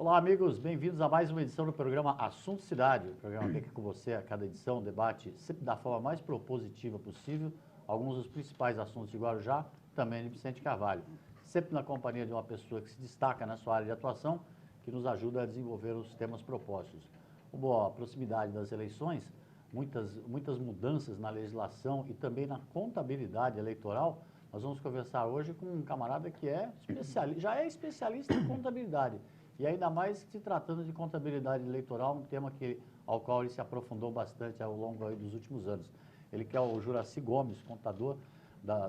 Olá, amigos, bem-vindos a mais uma edição do programa Assunto Cidade. O programa que é com você a cada edição debate sempre da forma mais propositiva possível alguns dos principais assuntos de Guarujá, também de Vicente Carvalho. Sempre na companhia de uma pessoa que se destaca na sua área de atuação, que nos ajuda a desenvolver os temas propostos. Como a proximidade das eleições, muitas mudanças na legislação e também na contabilidade eleitoral, nós vamos conversar hoje com um camarada que já é especialista em contabilidade. E ainda mais se tratando de contabilidade eleitoral, um tema ao qual ele se aprofundou bastante ao longo dos últimos anos. Ele que é o Juraci Gomes, contador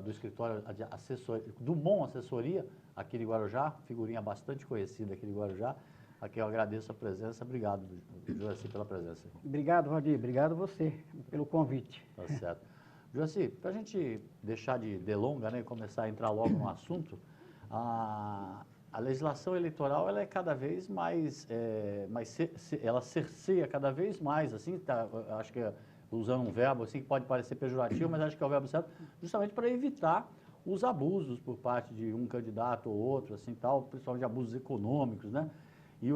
do escritório de assessoria, Dumont Assessoria, aqui de Guarujá, figurinha bastante conhecida aqui de Guarujá, a quem eu agradeço a presença. Obrigado, Juraci, pela presença. Obrigado, Valdir. Obrigado você pelo convite. Tá certo. Juraci, para a gente deixar de delonga, né, e começar a entrar logo no assunto, a legislação eleitoral ela é cada vez mais, ela cerceia cada vez mais, assim, acho que usando um verbo assim que pode parecer pejorativo, mas acho que é o verbo certo, justamente para evitar os abusos por parte de um candidato ou outro, assim tal, principalmente abusos econômicos, né? E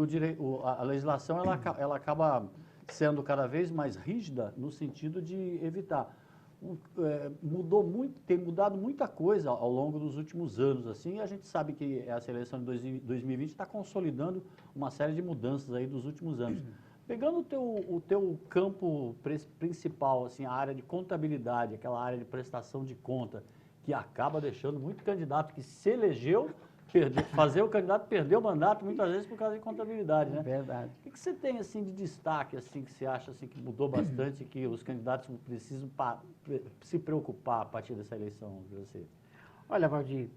a legislação ela acaba sendo cada vez mais rígida no sentido de evitar. Tem mudado muita coisa ao longo dos últimos anos, assim, e a gente sabe que essa eleição de 2020 está consolidando uma série de mudanças aí dos últimos anos. Pegando o teu campo principal, assim, a área de contabilidade, aquela área de prestação de conta, que acaba deixando muito candidato que se elegeu, fazer o candidato perder o mandato muitas vezes por causa de contabilidade, né? Verdade. O que você tem assim de destaque, assim, que você acha assim, que mudou bastante, que os candidatos precisam se preocupar a partir dessa eleição, você? Olha, Valdir,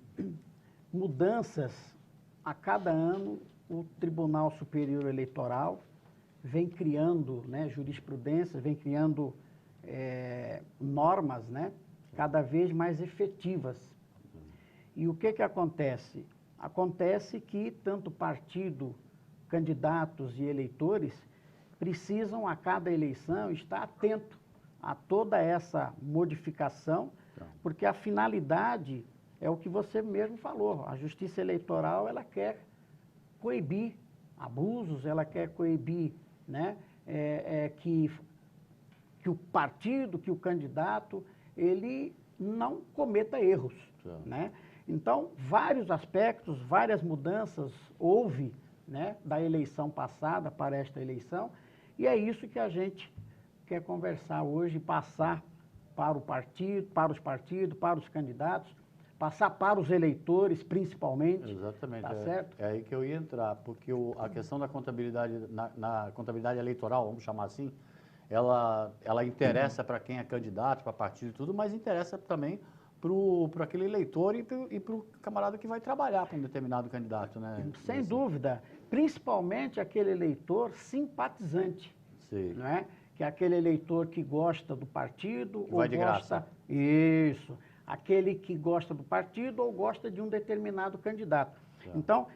mudanças a cada ano o Tribunal Superior Eleitoral vem criando, né, jurisprudências, vem criando normas, né, cada vez mais efetivas. E o que acontece? Acontece que tanto partido, candidatos e eleitores precisam, a cada eleição, estar atento a toda essa modificação, porque a finalidade é o que você mesmo falou. A Justiça Eleitoral, ela quer coibir abusos, ela quer coibir, né, que o partido, que o candidato, ele não cometa erros, né? Então, vários aspectos, várias mudanças houve, né, da eleição passada para esta eleição, e é isso que a gente quer conversar hoje, passar para o partido, para os partidos, para os candidatos, passar para os eleitores, principalmente. Exatamente. Tá certo? É aí que eu ia entrar, porque a questão da contabilidade, na contabilidade eleitoral, vamos chamar assim, ela interessa para quem é candidato, para partido e tudo, mas interessa também para aquele eleitor e para o camarada que vai trabalhar para um determinado candidato, né? Sem dúvida, principalmente aquele eleitor simpatizante, Sim. não é? Que é aquele eleitor que gosta do partido ou vai de gosta... graça. Isso, aquele que gosta do partido ou gosta de um determinado candidato. Então,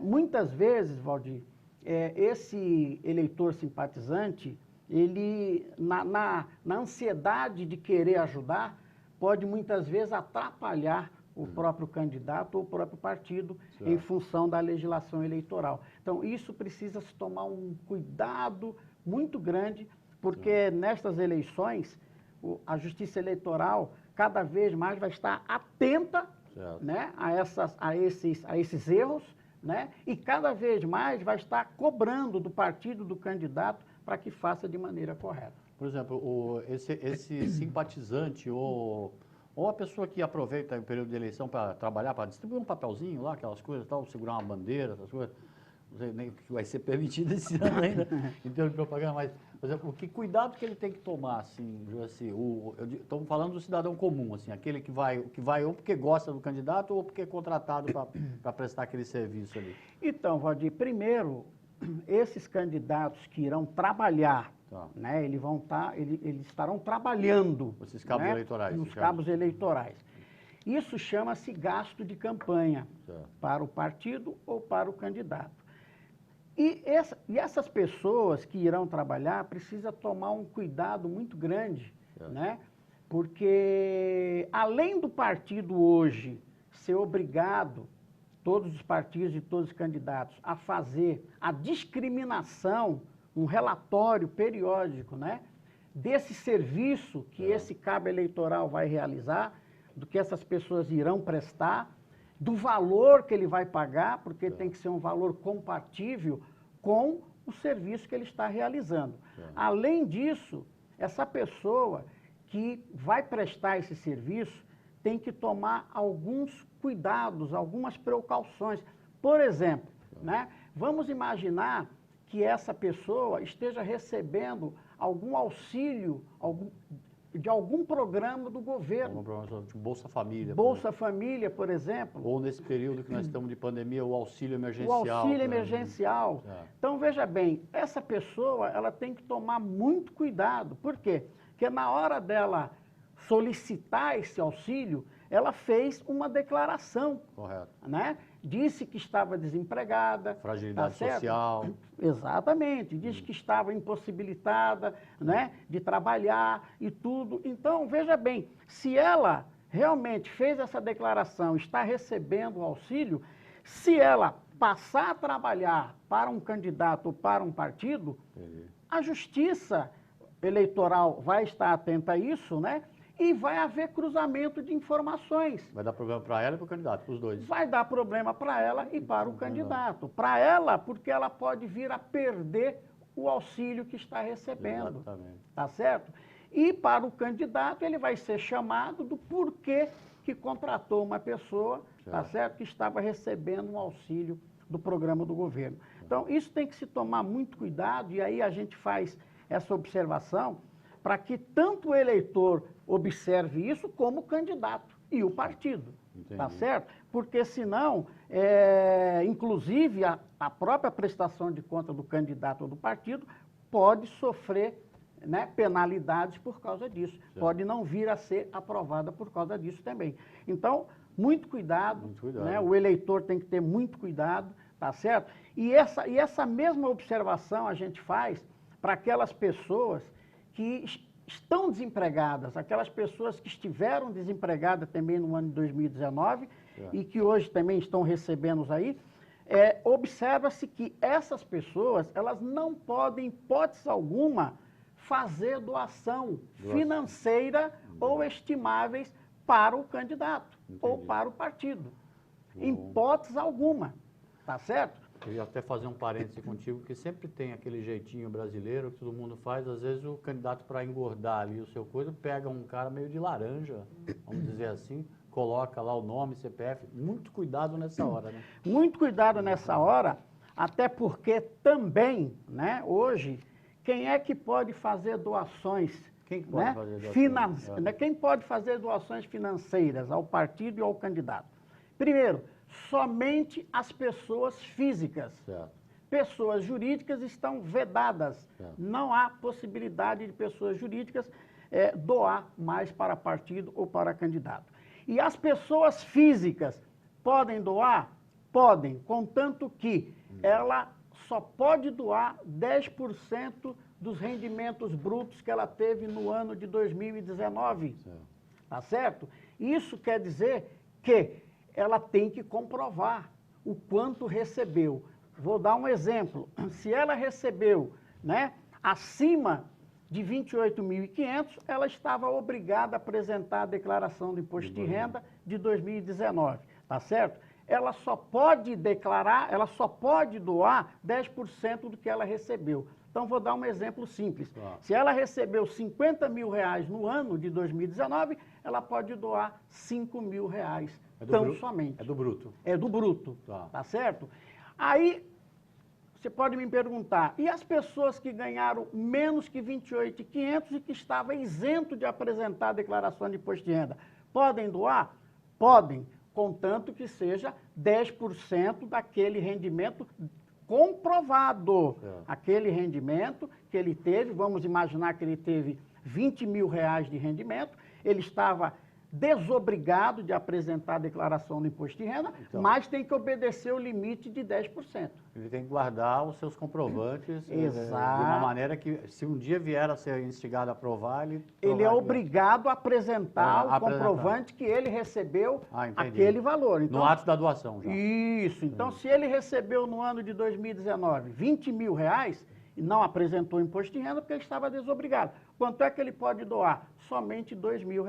muitas vezes, Valdir, esse eleitor simpatizante, ele, na ansiedade de querer ajudar, pode muitas vezes atrapalhar o próprio candidato ou o próprio partido em função da legislação eleitoral. Então, isso precisa se tomar um cuidado muito grande, porque nestas eleições, a Justiça Eleitoral cada vez mais vai estar atenta, né, a esses erros, né, e cada vez mais vai estar cobrando do partido, do candidato, para que faça de maneira correta. Por exemplo, esse simpatizante ou a pessoa que aproveita o período de eleição para trabalhar, para distribuir um papelzinho lá, aquelas coisas tal, segurar uma bandeira, essas coisas, não sei nem o que vai ser permitido esse ano ainda, em termos de propaganda, mas, por exemplo, que cuidado que ele tem que tomar, assim, estamos falando do cidadão comum, assim, aquele que vai ou porque gosta do candidato ou porque é contratado para prestar aquele serviço ali. Então, Valdir, primeiro, esses candidatos que irão trabalhar, né, eles estarão trabalhando, esses cabos, né, eleitorais, nos cabos eleitorais. Isso chama-se gasto de campanha para o partido ou para o candidato. E essas pessoas que irão trabalhar precisam tomar um cuidado muito grande, né? Porque além do partido hoje ser obrigado todos os partidos e todos os candidatos, a fazer a discriminação, um relatório periódico, né, desse serviço que esse cabo eleitoral vai realizar, do que essas pessoas irão prestar, do valor que ele vai pagar, porque tem que ser um valor compatível com o serviço que ele está realizando. Além disso, essa pessoa que vai prestar esse serviço tem que tomar alguns cuidados, algumas precauções. Por exemplo, né, vamos imaginar que essa pessoa esteja recebendo algum auxílio de algum programa do governo. Algum programa de Bolsa Família. Bolsa Família, por exemplo. Ou nesse período que nós estamos de pandemia, o auxílio emergencial. O auxílio emergencial. Então, veja bem, essa pessoa, ela tem que tomar muito cuidado. Por quê? Porque na hora dela solicitar esse auxílio, ela fez uma declaração. Correto. Né? Disse que estava desempregada. Fragilidade social. Exatamente. Disse que estava impossibilitada, né, de trabalhar e tudo. Então, veja bem, se ela realmente fez essa declaração, está recebendo o auxílio, se ela passar a trabalhar para um candidato ou para um partido, a Justiça Eleitoral vai estar atenta a isso, né? E vai haver cruzamento de informações. Vai dar problema para ela e para o candidato, para os dois. Vai dar problema para ela e para o candidato. Para ela, porque ela pode vir a perder o auxílio que está recebendo. Exatamente. Tá certo? E para o candidato, ele vai ser chamado do porquê que contratou uma pessoa, tá certo? Que estava recebendo um auxílio do programa do governo. Então, isso tem que se tomar muito cuidado, e aí a gente faz essa observação para que tanto o eleitor observe isso, como o candidato e o partido. Entendi. Tá certo? Porque senão, inclusive, a própria prestação de conta do candidato ou do partido pode sofrer, né, penalidades por causa disso. Certo. Pode não vir a ser aprovada por causa disso também. Então, muito cuidado, né? O eleitor tem que ter muito cuidado, tá certo? E essa mesma observação a gente faz para aquelas pessoas que estão desempregadas, aquelas pessoas que estiveram desempregadas também no ano de 2019 e que hoje também estão recebendo aí. Observa-se que essas pessoas, elas não podem, em hipótese alguma, fazer doação financeira ou estimáveis para o candidato ou para o partido. Em hipótese alguma, tá certo? Eu ia até fazer um parêntese contigo, que sempre tem aquele jeitinho brasileiro que todo mundo faz. Às vezes o candidato, para engordar ali o seu coisa, pega um cara meio de laranja, vamos dizer assim, coloca lá o nome, CPF. Muito cuidado nessa hora, né? Muito cuidado nessa hora, até porque também, né, hoje, quem é que pode fazer doações? Quem que pode, né, fazer doações? Quem pode fazer doações financeiras ao partido e ao candidato? Primeiro, somente as pessoas físicas. Certo. Pessoas jurídicas estão vedadas. Certo. Não há possibilidade de pessoas jurídicas doar mais para partido ou para candidato. E as pessoas físicas podem doar? Podem, contanto que ela só pode doar 10% dos rendimentos brutos que ela teve no ano de 2019. Certo. Tá certo? Isso quer dizer que ela tem que comprovar o quanto recebeu. Vou dar um exemplo. Se ela recebeu, né, acima de 28.500, ela estava obrigada a apresentar a declaração do imposto de renda de 2019, tá certo? Ela só pode declarar, ela só pode doar 10% do que ela recebeu. Então, vou dar um exemplo simples. Se ela recebeu 50 mil reais no ano de 2019, ela pode doar 5 mil reais, tão somente. É do bruto. É do bruto, tá certo? Aí, você pode me perguntar, e as pessoas que ganharam menos que 28.500 e que estavam isento de apresentar a declaração de imposto de renda, podem doar? Podem, contanto que seja 10% daquele rendimento comprovado. Aquele rendimento que ele teve, vamos imaginar que ele teve 20 mil reais de rendimento, ele estava desobrigado de apresentar a declaração do imposto de renda, Então. mas tem que obedecer o limite de 10%. Ele tem que guardar os seus comprovantes de uma Exato. maneira que, se um dia vier a ser instigado a provar, ele Ele é provar que- obrigado a apresentar o apresentar. comprovante que ele recebeu Entendi. aquele valor. Então, No ato da doação já. isso. Então, se ele recebeu no ano de 2019 R$20 mil e não apresentou o imposto de renda porque ele estava desobrigado, quanto é que ele pode doar? Somente R$2 mil,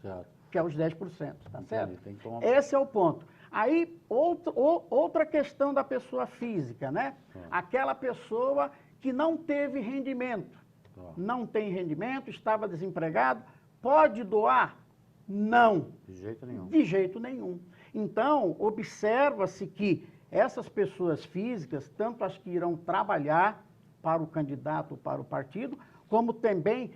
Certo. que é os 10%, tá certo? Tem que tomar- Esse é o ponto. Aí, outra questão da pessoa física, né? Aquela pessoa que não teve rendimento, não tem rendimento, estava desempregado, pode doar? Não. De jeito nenhum. De jeito nenhum. Então, observa-se que essas pessoas físicas, tanto as que irão trabalhar para o candidato ou para o partido, como também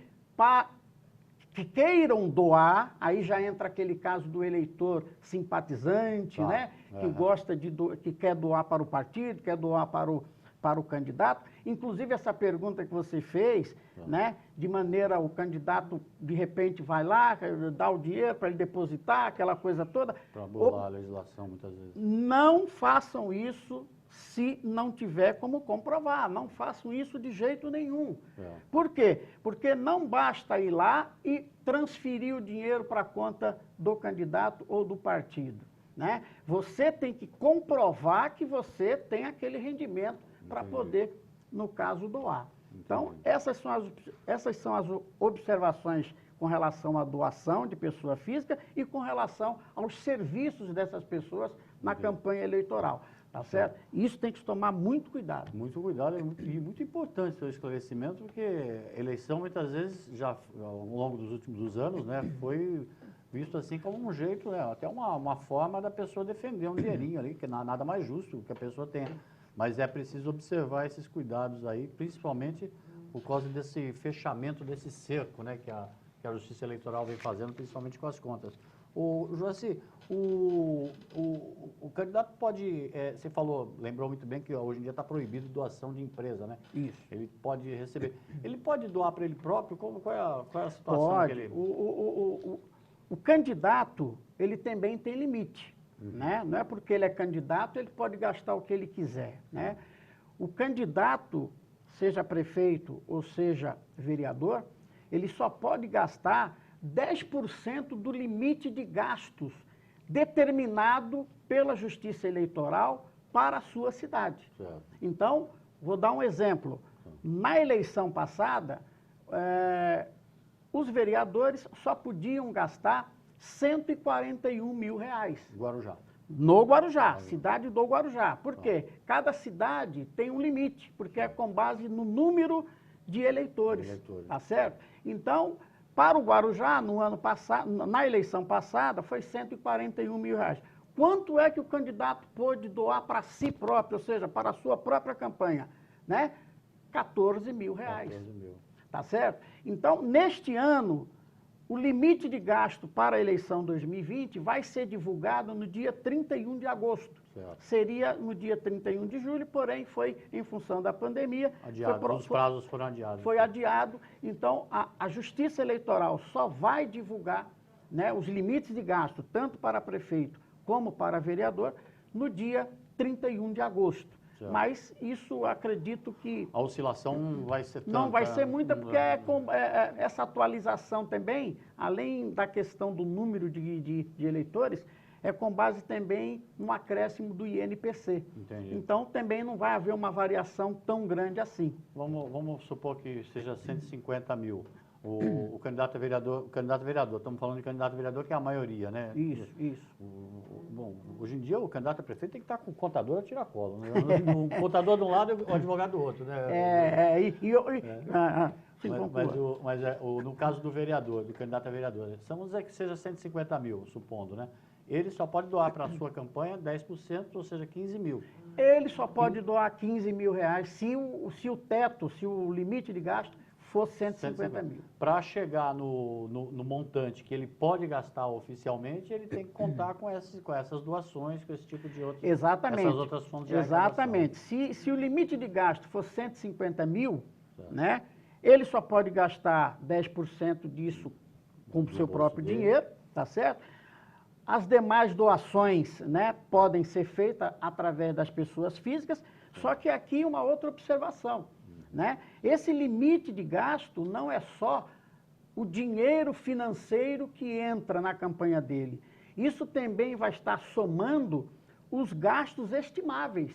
que queiram doar, aí já entra aquele caso do eleitor simpatizante, Tá. né? Que gosta que quer doar para o partido, quer doar para o candidato. Inclusive, essa pergunta que você fez, né? De maneira, o candidato, de repente, vai lá, dá o dinheiro para ele depositar, aquela coisa toda. Para burlar a legislação, muitas vezes. Não façam isso se não tiver como comprovar. Não façam isso de jeito nenhum. Por quê? Porque não basta ir lá e transferir o dinheiro para a conta do candidato ou do partido, né? Você tem que comprovar que você tem aquele rendimento para poder, no caso, doar. Então, essas são as observações com relação à doação de pessoa física e com relação aos serviços dessas pessoas na campanha eleitoral. Tá certo? Isso tem que se tomar muito cuidado. Muito cuidado e muito importante o seu esclarecimento, porque eleição, muitas vezes, já ao longo dos últimos anos, né, foi visto assim como um jeito, né, até uma forma da pessoa defender um dinheirinho ali, que nada mais justo que a pessoa tenha. Mas é preciso observar esses cuidados aí, principalmente por causa desse fechamento desse cerco, né, que a Justiça Eleitoral vem fazendo, principalmente com as contas. Joaci, o candidato pode, você falou, lembrou muito bem que hoje em dia está proibido doação de empresa, né? Isso. Ele pode receber. Ele pode doar para ele próprio? Qual é a situação Pode. que ele... O candidato, ele também tem limite, né? Não é porque ele é candidato, ele pode gastar o que ele quiser, né? O candidato, seja prefeito ou seja vereador, ele só pode gastar 10% do limite de gastos determinado pela Justiça Eleitoral para a sua cidade. Certo. Então, vou dar um exemplo. Na eleição passada, os vereadores só podiam gastar R$141 mil. Guarujá. No Guarujá, cidade do Guarujá. Por quê? Cada cidade tem um limite, porque é com base no número de eleitores. Tá certo? Então, para o Guarujá, no ano passado, na eleição passada, foi R$141 mil. Quanto é que o candidato pôde doar para si próprio, ou seja, para a sua própria campanha? Né? R$14 mil. 14 mil. Tá certo? Então, neste ano, o limite de gasto para a eleição 2020 vai ser divulgado no dia 31 de agosto. Certo. Seria no dia 31 de julho, porém foi em função da pandemia. Adiado, os prazos foram adiados. Foi adiado. Então, a Justiça Eleitoral só vai divulgar, né, os limites de gasto, tanto para prefeito como para vereador, no dia 31 de agosto. Certo. Mas isso acredito que... A oscilação não vai ser tanta... Não vai ser muita, porque essa atualização também, além da questão do número de eleitores, é com base também no acréscimo do INPC. Entendi. Então, também não vai haver uma variação tão grande assim. Vamos supor que seja 150 mil. O candidato a vereador, estamos falando de candidato a vereador, que é a maioria, né? Isso. Bom, hoje em dia o candidato a prefeito tem que estar com o contador a tiracolo, né? O contador de um lado e o advogado do outro, né? No caso do vereador, do candidato a vereador, vamos dizer que seja 150 mil, supondo, né? Ele só pode doar para a sua campanha 10%, ou seja, 15 mil. Ele só pode doar R$15 mil se o teto, se o limite de gasto for 150 mil. Para chegar no montante que ele pode gastar oficialmente, ele tem que contar com essas doações, com esse tipo de outras, exatamente, essas outras fontes de exatamente. Se o limite de gasto for 150 mil, né, ele só pode gastar 10% disso com o seu próprio dinheiro, tá certo? As demais doações, né, podem ser feitas através das pessoas físicas, só que aqui uma outra observação, né? Esse limite de gasto não é só o dinheiro financeiro que entra na campanha dele. Isso também vai estar somando os gastos estimáveis,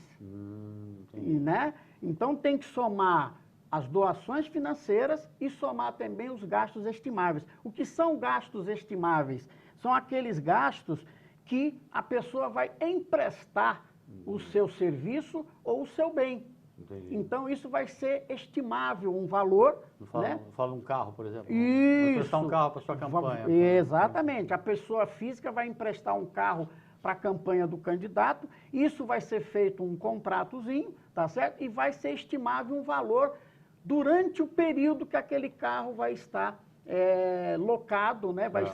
né? Então tem que somar as doações financeiras e somar também os gastos estimáveis. O que são gastos estimáveis? São aqueles gastos que a pessoa vai emprestar o seu serviço ou o seu bem. Entendi. Então, isso vai ser estimável, um valor, né? Fala um carro, por exemplo. Isso. Vai emprestar um carro para sua campanha. Exatamente. A pessoa física vai emprestar um carro para a campanha do candidato. Isso vai ser feito um contratozinho, tá certo? E vai ser estimável um valor durante o período que aquele carro vai estar locado, né? Vai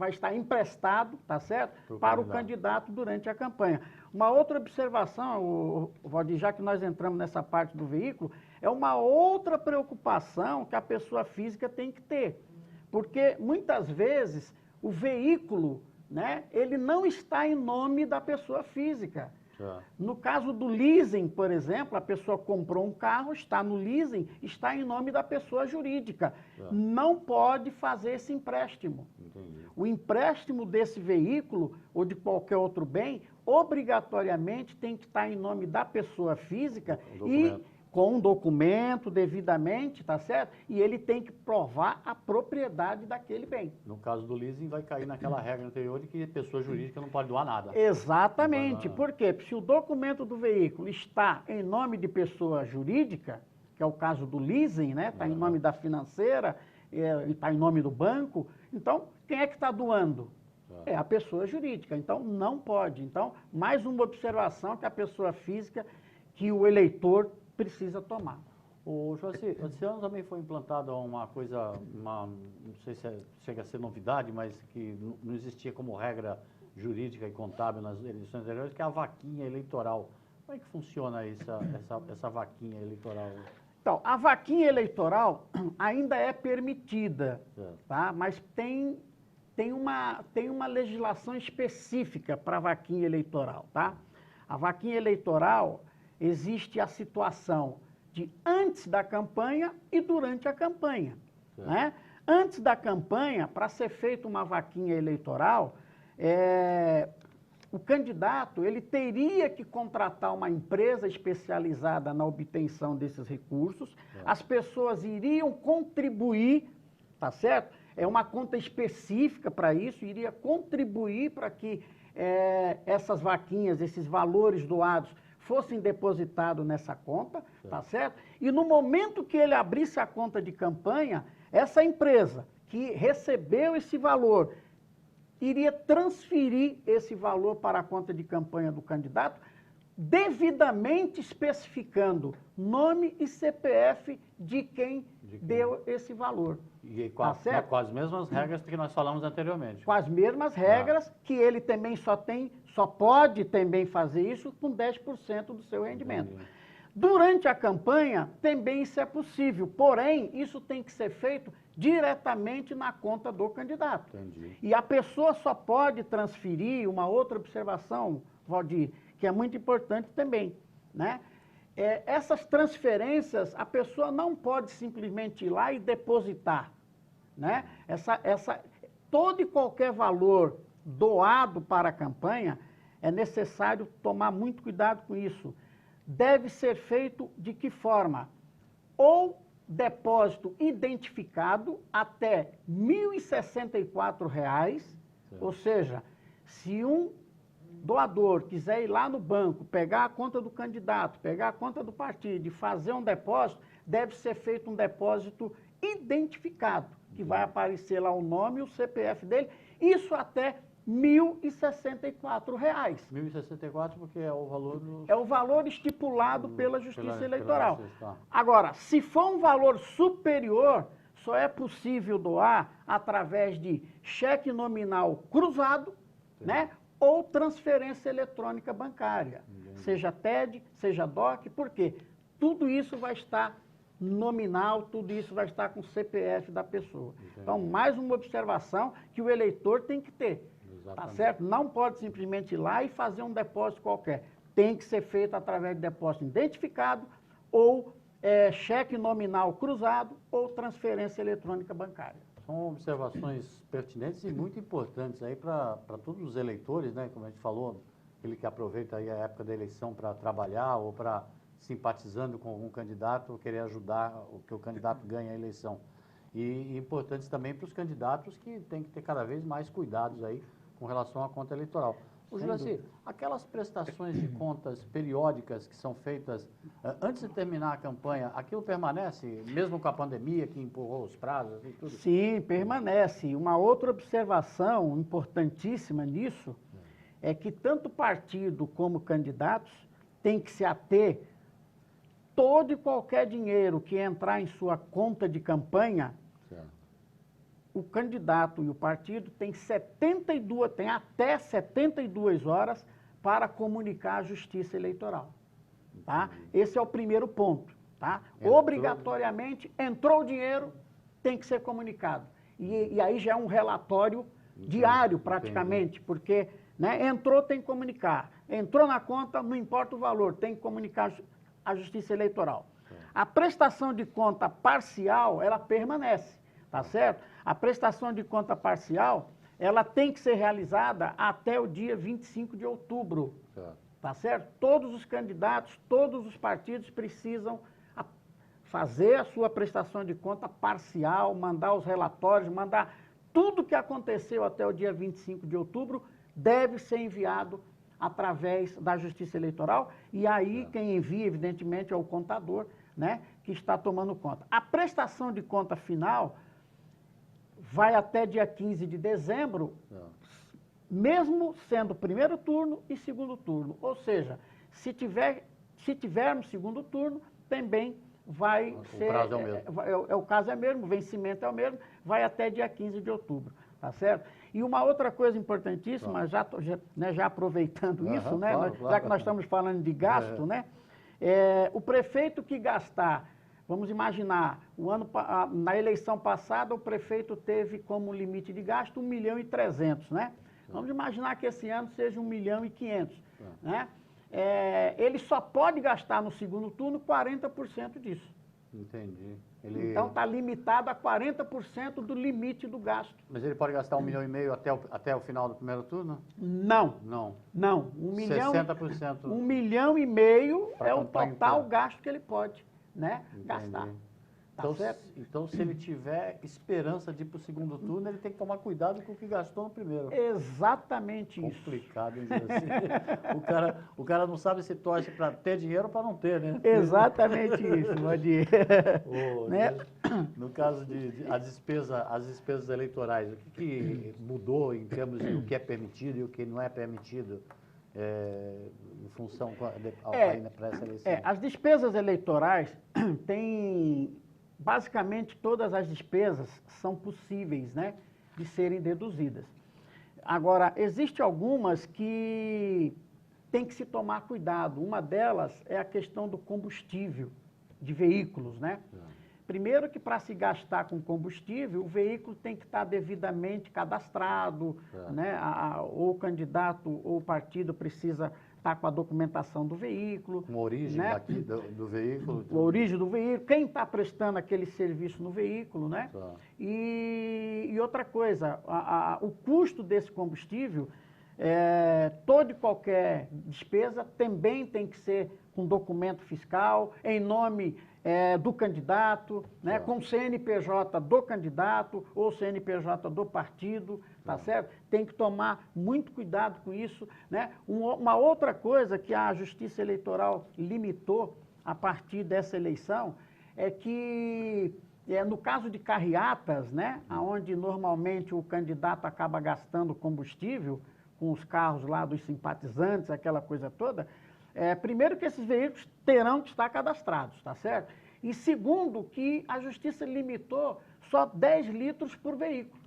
estar emprestado, tá certo? Para o candidato durante a campanha. Uma outra observação, Valdir, já que nós entramos nessa parte do veículo, é uma outra preocupação que a pessoa física tem que ter. Porque muitas vezes o veículo, né, ele não está em nome da pessoa física. No caso do leasing, por exemplo, a pessoa comprou um carro, está no leasing, está em nome da pessoa jurídica. Não pode fazer esse empréstimo. Entendi. O empréstimo desse veículo ou de qualquer outro bem, obrigatoriamente tem que estar em nome da pessoa física e com um documento devidamente, tá certo? E ele tem que provar a propriedade daquele bem. No caso do leasing, vai cair naquela regra anterior de que a pessoa jurídica não pode doar nada. Exatamente. Por quê? Porque se o documento do veículo está em nome de pessoa jurídica, que é o caso do leasing, né? Está em nome da financeira, está em nome do banco, então quem é que está doando? É a pessoa jurídica. Então não pode. Então, mais uma observação que a pessoa física, que o eleitor precisa tomar. O Joaci, esse ano também foi implantada uma coisa, não sei se chega a ser novidade, mas que não existia como regra jurídica e contábil nas eleições anteriores, que é a vaquinha eleitoral. Como é que funciona essa vaquinha eleitoral? Então, a vaquinha eleitoral ainda é permitida, tá? Mas tem uma legislação específica para a vaquinha eleitoral, tá? A vaquinha eleitoral, existe a situação de antes da campanha e durante a campanha, né? Antes da campanha, para ser feita uma vaquinha eleitoral, o candidato ele teria que contratar uma empresa especializada na obtenção desses recursos, as pessoas iriam contribuir, tá certo? É uma conta específica para isso, iria contribuir para que essas vaquinhas, esses valores doados, fossem depositados nessa conta, tá certo? E no momento que ele abrisse a conta de campanha, essa empresa que recebeu esse valor iria transferir esse valor para a conta de campanha do candidato, devidamente especificando nome e CPF de quem deu esse valor. E com as mesmas regras que nós falamos anteriormente. Com as mesmas regras, que ele também só pode também fazer isso com 10% do seu rendimento. Durante a campanha, também isso é possível, porém, isso tem que ser feito diretamente na conta do candidato. E a pessoa só pode transferir, uma outra observação, Valdir, que é muito importante também, né? Essas transferências, a pessoa não pode simplesmente ir lá e depositar, né? Todo e qualquer valor doado para a campanha, é necessário tomar muito cuidado com isso. Deve ser feito de que forma? Ou depósito identificado até R$ 1.064, ou seja, se um doador quiser ir lá no banco, pegar a conta do candidato, pegar a conta do partido e fazer um depósito, deve ser feito um depósito identificado, que vai aparecer lá o nome e o CPF dele, isso até R$ 1.064. R$ 1.064 porque é o valor É o valor estipulado pela Justiça Eleitoral. Agora, se for um valor superior, só é possível doar através de cheque nominal cruzado, né? Ou transferência eletrônica bancária, seja TED, seja DOC, porque tudo isso vai estar nominal, tudo isso vai estar com o CPF da pessoa. Entendi. Então, mais uma observação que o eleitor tem que ter, tá certo? Não pode simplesmente ir lá e fazer um depósito qualquer. Tem que ser feito através de depósito identificado ou cheque nominal cruzado ou transferência eletrônica bancária. São observações pertinentes e muito importantes aí para todos os eleitores, né? Como a gente falou, aquele que aproveita aí a época da eleição para trabalhar ou para simpatizando com algum candidato, querer ajudar o que o candidato ganhe a eleição. E importantes também para os candidatos que têm que ter cada vez mais cuidados aí com relação à conta eleitoral. O Juraci, aquelas prestações de contas periódicas que são feitas antes de terminar a campanha, aquilo permanece, mesmo com a pandemia que empurrou os prazos e tudo? Sim, permanece. Uma outra observação importantíssima nisso é que tanto partido como candidatos têm que se ater todo e qualquer dinheiro que entrar em sua conta de campanha, o candidato e o partido tem até 72 horas para comunicar à Justiça Eleitoral. Tá? Esse é o primeiro ponto. Tá? Obrigatoriamente, entrou o dinheiro, tem que ser comunicado. E aí já é um relatório diário, praticamente, porque entrou, tem que comunicar. Entrou na conta, não importa o valor, tem que comunicar à Justiça Eleitoral. A prestação de conta parcial, ela permanece, tá certo? A prestação de conta parcial, ela tem que ser realizada até o dia 25 de outubro, tá certo? Todos os candidatos, todos os partidos precisam fazer a sua prestação de conta parcial, mandar os relatórios, mandar tudo que aconteceu até o dia 25 de outubro, deve ser enviado através da Justiça Eleitoral, e aí quem envia, evidentemente, é o contador, né, que está tomando conta. A prestação de conta final vai até dia 15 de dezembro, mesmo sendo primeiro turno e segundo turno. Ou seja, se tivermos segundo turno, também vai ser... O prazo é o mesmo. O caso é o mesmo, o vencimento é o mesmo, vai até dia 15 de outubro, tá certo? E uma outra coisa importantíssima, já aproveitando isso, né, já que nós estamos falando de gasto, né, o prefeito que gastar, vamos imaginar, na eleição passada o prefeito teve como limite de gasto 1.300.000, né? Vamos imaginar que esse ano seja 1.500.000, né? Ele só pode gastar no segundo turno 40% disso. Entendi. Então está limitado a 40% do limite do gasto. Mas ele pode gastar 1,5 milhão até o final do primeiro turno? Não. Não. 60%. 1,5 milhão é o total gasto que ele pode, né, gastar. Tá certo? Então, se ele tiver esperança de ir para o segundo turno, ele tem que tomar cuidado com o que gastou no primeiro. Exatamente isso. Complicado, hein, assim. o cara não sabe se torce para ter dinheiro ou para não ter, né? Exatamente isso, Valdir. Né? No caso as despesas eleitorais, o que mudou em termos de o que é permitido e o que não é permitido em função para essa eleição? As despesas eleitorais têm... Basicamente, todas as despesas são possíveis, né, de serem deduzidas. Agora, existem algumas que tem que se tomar cuidado. Uma delas é a questão do combustível de veículos, né? Primeiro que para se gastar com combustível, o veículo tem que estar devidamente cadastrado, né? Ou o candidato ou o partido precisa estar com a documentação do veículo. Com a origem, né, daqui do veículo. A origem do veículo, quem está prestando aquele serviço no veículo, né? E outra coisa, o custo desse combustível, toda e qualquer despesa também tem que ser com documento fiscal, em nome do candidato, né, com CNPJ do candidato ou CNPJ do partido, tá certo? Tem que tomar muito cuidado com isso, né? Uma outra coisa que a Justiça Eleitoral limitou a partir dessa eleição é que, no caso de carreatas, né, onde normalmente o candidato acaba gastando combustível com os carros lá dos simpatizantes, aquela coisa toda, primeiro que esses veículos terão que estar cadastrados, tá certo? E segundo, que a Justiça limitou só 10 litros por veículo.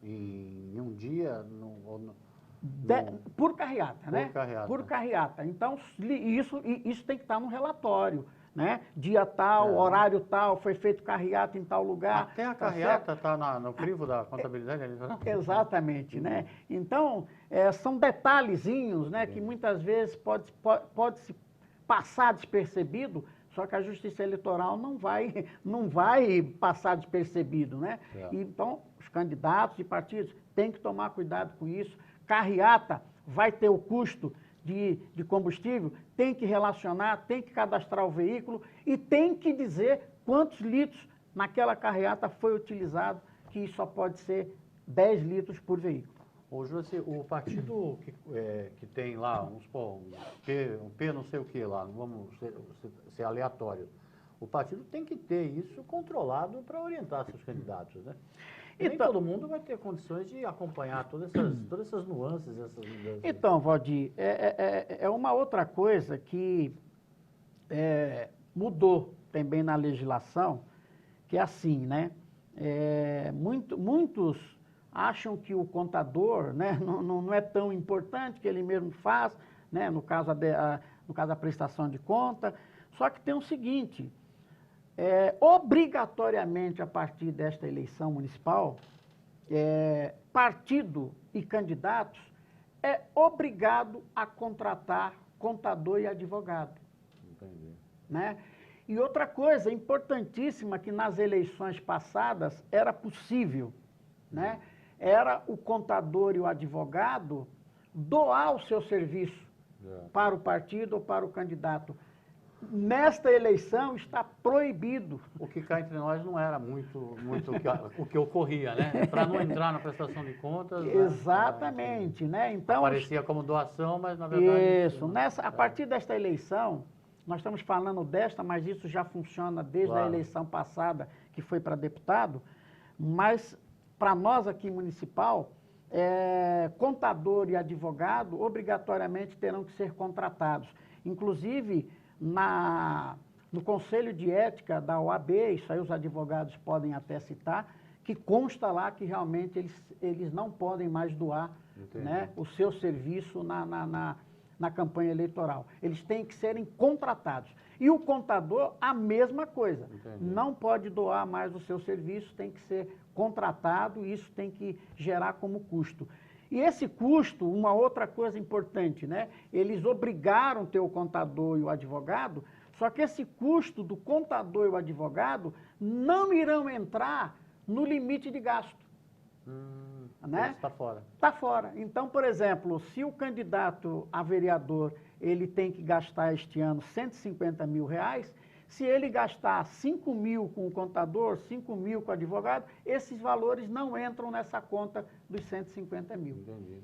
Em um dia? Por carreata, né? Por carreata. Por carreata. Então, isso tem que estar no relatório, né? Dia tal, horário tal, foi feito carreata em tal lugar. Até a tá carreata está no crivo da contabilidade ali, né? Exatamente, né? Então, são detalhezinhos, né, que muitas vezes pode se passar despercebido, só que a Justiça Eleitoral não vai passar despercebido, né? Então, os candidatos e partidos têm que tomar cuidado com isso. Carreata vai ter o custo de combustível, tem que relacionar, tem que cadastrar o veículo e tem que dizer quantos litros naquela carreata foi utilizado, que só pode ser 10 litros por veículo. Ô, José, o partido que tem lá, vamos supor, um P não sei o que lá, não vamos ser aleatório. O partido tem que ter isso controlado para orientar seus candidatos, né? E nem todo mundo vai ter condições de acompanhar todas essas nuances, essas mudanças. Então, Valdir, é uma outra coisa que mudou também na legislação, que é assim, né? Muitos acham que o contador, né, não é tão importante, que ele mesmo faz, né, no caso da prestação de conta. Só que tem o seguinte, obrigatoriamente a partir desta eleição municipal, partido e candidatos é obrigado a contratar contador e advogado. Entendi. Né? E outra coisa importantíssima que nas eleições passadas era possível, né? Era o contador e o advogado doar o seu serviço para o partido ou para o candidato. Nesta eleição está proibido. O que cá entre nós não era muito o que ocorria, né? Para não entrar na prestação de contas. Exatamente, né? Então, parecia como doação, mas na verdade... Isso, a partir desta eleição, nós estamos falando desta, mas isso já funciona desde a eleição passada, que foi para deputado, mas para nós aqui municipal, contador e advogado obrigatoriamente terão que ser contratados. Inclusive, no Conselho de Ética da OAB, isso aí os advogados podem até citar, que consta lá que realmente eles não podem mais doar, né, o seu serviço na campanha eleitoral. Eles têm que serem contratados. E o contador, a mesma coisa. Não pode doar mais o seu serviço, tem que ser contratado, e isso tem que gerar como custo. E esse custo, uma outra coisa importante, né? Eles obrigaram ter o contador e o advogado, só que esse custo do contador e o advogado não irão entrar no limite de gasto. Né? Está fora. Está fora. Então, por exemplo, se o candidato a vereador ele tem que gastar este ano R$150 mil, se ele gastar 5 mil com o contador, 5 mil com o advogado, esses valores não entram nessa conta dos 150 mil. Entendi.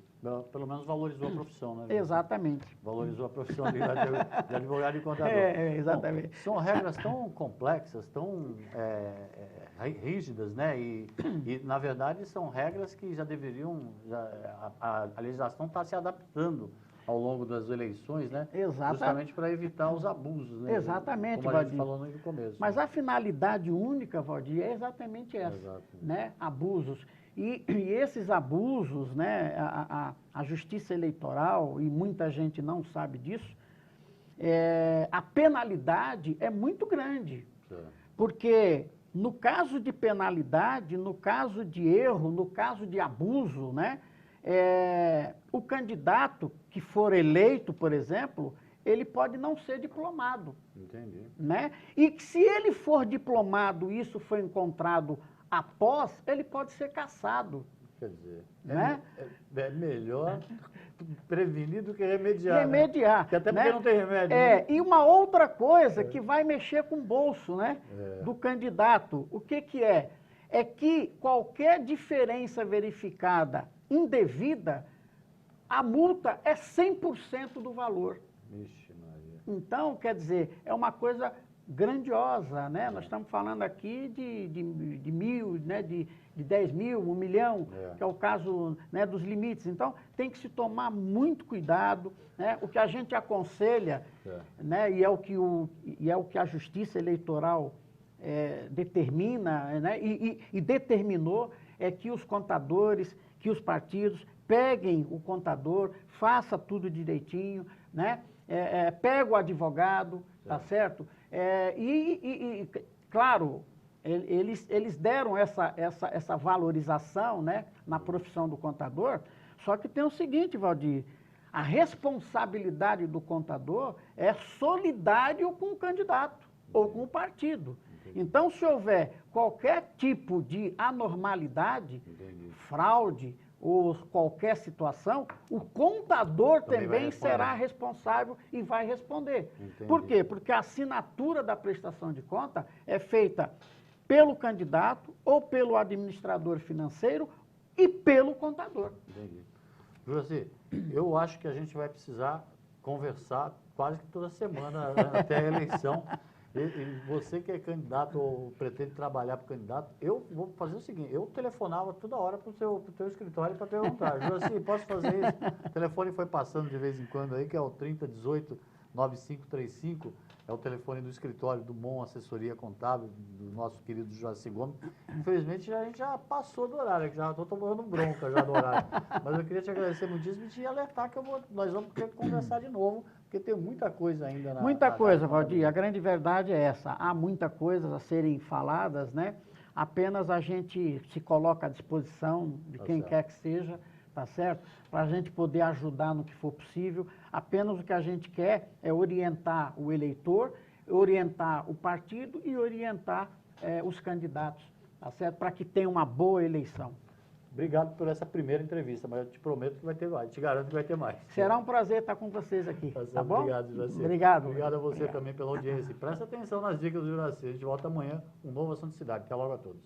Pelo menos valorizou a profissão, né? Exatamente. Valorizou a profissão de advogado e contador. Exatamente. Bom, são regras tão complexas, tão rígidas, né? E, na verdade, são regras que já deveriam... a legislação está se adaptando ao longo das eleições, né? Justamente para evitar os abusos, né? Exatamente, como a gente falou no começo. Mas a finalidade única, Valdir, é exatamente essa, né? Abusos. E esses abusos, né? A Justiça Eleitoral, e muita gente não sabe disso, a penalidade é muito grande. Porque no caso de penalidade, no caso de erro, no caso de abuso, né? O candidato que for eleito, por exemplo, ele pode não ser diplomado. Entendi. Né? E que se ele for diplomado e isso foi encontrado após, ele pode ser cassado. Quer dizer, né? É melhor prevenir do que remediar. Remediar. Né? Até porque não tem remédio. Né? E uma outra coisa que vai mexer com o bolso, né? Do candidato. O que é? É que qualquer diferença verificada indevida, a multa é 100% do valor. Vixe, Maria. Então, quer dizer, é uma coisa grandiosa, né? Nós estamos falando aqui de mil, né? de 10 mil, 1 milhão, que é o caso, né? dos limites. Então, tem que se tomar muito cuidado, né? O que a gente aconselha, né? e é o que a Justiça Eleitoral determina, né? e determinou, é que os contadores, que os partidos peguem o contador, faça tudo direitinho, né? pega o advogado, tá certo? Claro, eles deram essa valorização, né, na profissão do contador, só que tem o seguinte, Valdir, a responsabilidade do contador é solidário com o candidato ou com o partido. Então, se houver qualquer tipo de anormalidade, fraude ou qualquer situação, o contador também será responsável e vai responder. Por quê? Porque a assinatura da prestação de conta é feita pelo candidato ou pelo administrador financeiro e pelo contador. Entendi. Juraci, eu acho que a gente vai precisar conversar quase que toda semana até a eleição. E você que é candidato ou pretende trabalhar para o candidato, eu vou fazer o seguinte, eu telefonava toda hora para o teu escritório para perguntar, Juraci, posso fazer isso? O telefone foi passando de vez em quando aí, que é o 3018-9535, é o telefone do escritório do MON Assessoria Contábil, do nosso querido Juraci Gomes. Infelizmente, a gente já passou do horário, já estou tomando bronca já do horário. Mas eu queria te agradecer muitíssimo e te alertar que nós vamos ter que conversar de novo, porque tem muita coisa ainda Muita coisa, Valdir. A grande verdade é essa. Há muita coisa a serem faladas, né? Apenas a gente se coloca à disposição de quem quer que seja, tá certo? Para a gente poder ajudar no que for possível. Apenas o que a gente quer é orientar o eleitor, orientar o partido e orientar os candidatos, tá certo? Para que tenha uma boa eleição. Obrigado por essa primeira entrevista, mas eu te prometo que vai ter mais, te garanto que vai ter mais. Será um prazer estar com vocês aqui, tá bom? Obrigado, Juraci. Obrigado. Obrigado a você também pela audiência. Presta atenção nas dicas do Juraci. A gente volta amanhã com um novo Assunto de Cidade. Até logo a todos.